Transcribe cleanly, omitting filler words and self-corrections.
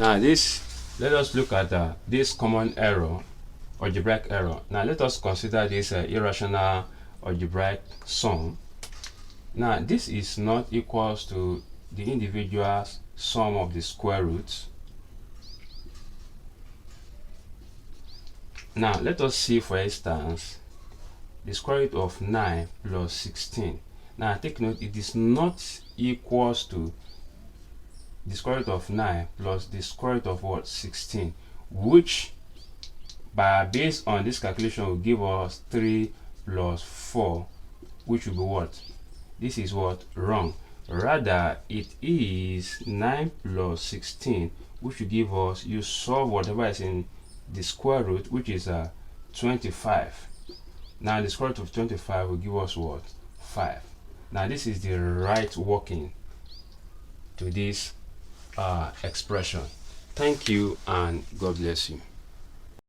Now let us look at this common error, algebraic error. Now let us consider this irrational algebraic sum. Now this is not equals to the individual sum of the square roots. Now let us see, for instance, the square root of 9 plus 16. Now take note, it is not equals to the square root of 9 plus the square root of what? 16, which based on this calculation will give us 3 plus 4, which will be what? This is what? Wrong. Rather, it is 9 plus 16, which will give us, you solve whatever is in the square root, which is 25. Now the square root of 25 will give us what? 5. Now this is the right working to this expression. Thank you and God bless you.